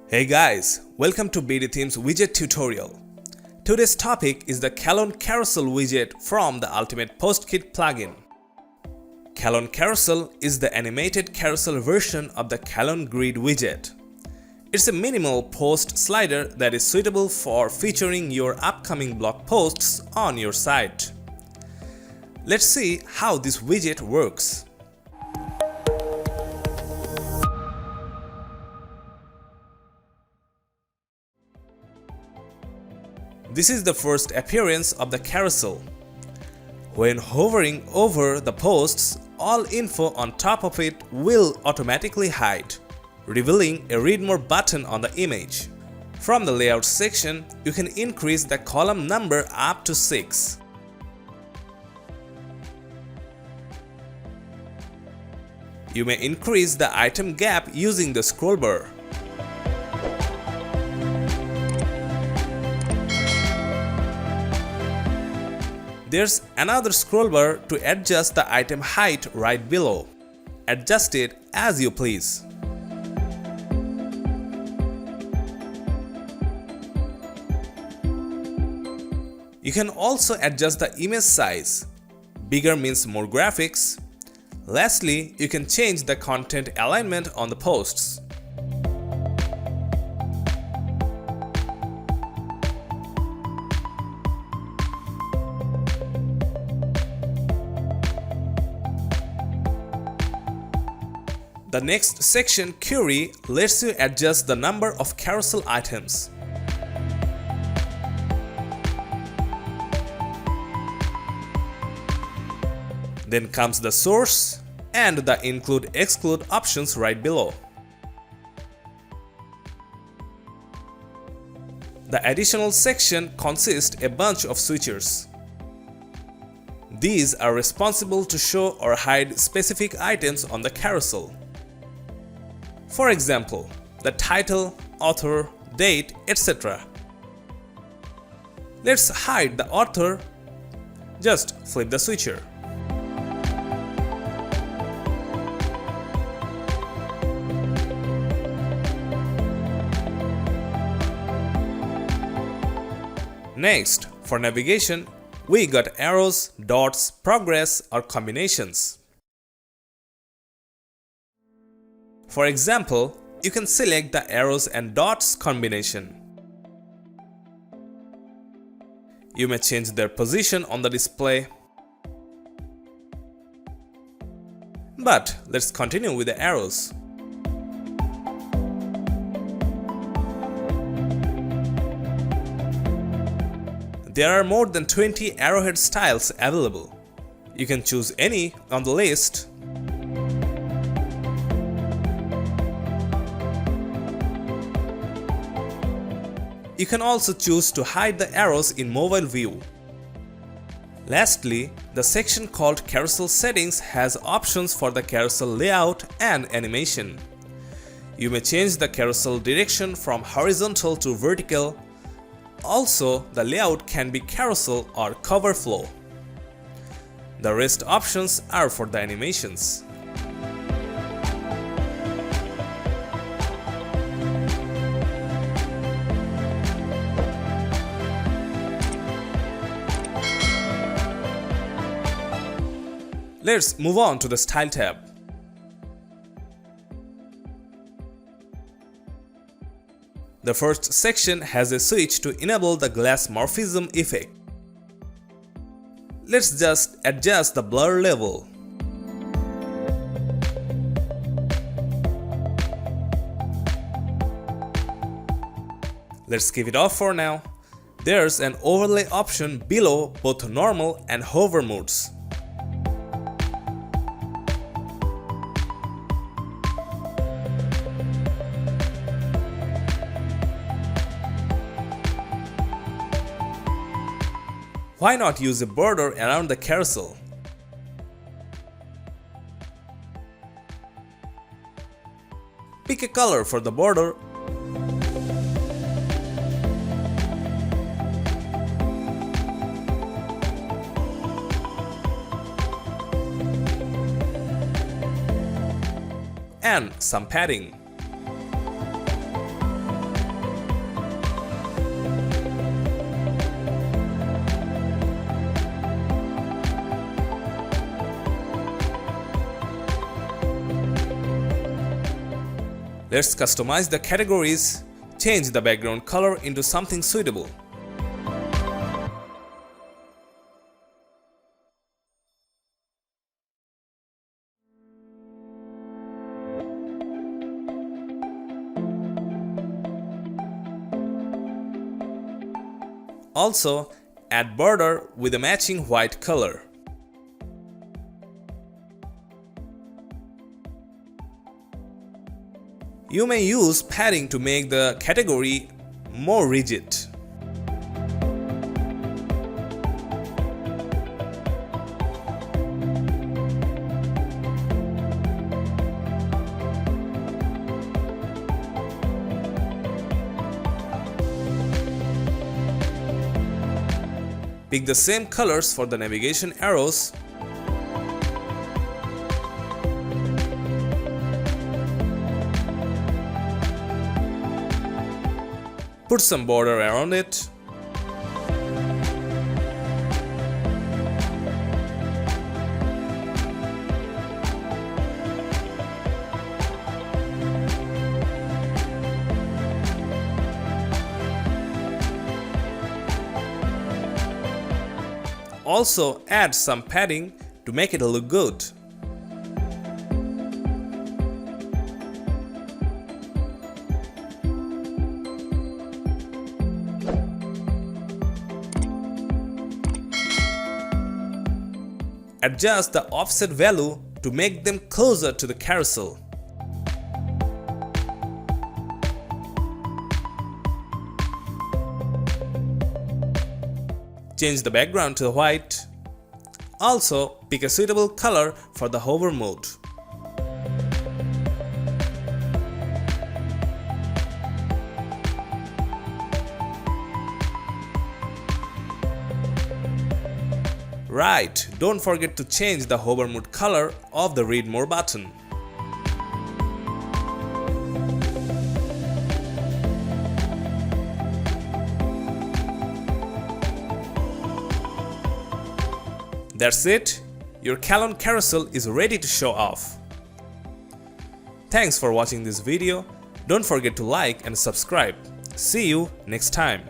Hey guys, welcome to BdThemes widget tutorial. Today's topic is the Kalon Carousel widget from the Ultimate Post Kit plugin. Kalon Carousel is the animated carousel version of the Kalon Grid widget. It's a minimal post slider that is suitable for featuring your upcoming blog posts on your site. Let's see how this widget works. This is the first appearance of the carousel. When hovering over the posts, all info on top of it will automatically hide, revealing a Read More button on the image. From the Layout section, you can increase the column number up to 6. You may increase the item gap using the scroll bar. There's another scroll bar to adjust the item height right below. Adjust it as you please. You can also adjust the image size. Bigger means more graphics. Lastly, you can change the content alignment on the posts. The next section, Query, lets you adjust the number of carousel items. Then comes the source and the include/exclude options right below. The additional section consists a bunch of switchers. These are responsible to show or hide specific items on the carousel. For example, the title, author, date, etc. Let's hide the author. Just flip the switcher. Next, for navigation, we got arrows, dots, progress, or combinations. For example, you can select the arrows and dots combination. You may change their position on the display. But let's continue with the arrows. There are more than 20 arrowhead styles available. You can choose any on the list. You can also choose to hide the arrows in mobile view. Lastly, the section called Carousel Settings has options for the carousel layout and animation. You may change the carousel direction from horizontal to vertical. Also, the layout can be carousel or cover flow. The rest options are for the animations. Let's move on to the Style tab. The first section has a switch to enable the glass morphism effect. Let's just adjust the blur level. Let's keep it off for now. There's an overlay option below both normal and hover modes. Why not use a border around the carousel? Pick a color for the border. And some padding. Let's customize the categories, change the background color into something suitable. Also, add border with a matching white color. You may use padding to make the category more rigid. Pick the same colors for the navigation arrows. Put some border around it. Also add some padding to make it look good. Adjust the offset value to make them closer to the carousel. Change the background to white. Also, pick a suitable color for the hover mode. Right, don't forget to change the hover mode color of the Read More button. That's it, your Kalon carousel is ready to show off. Thanks for watching this video. Don't forget to like and subscribe. See you next time.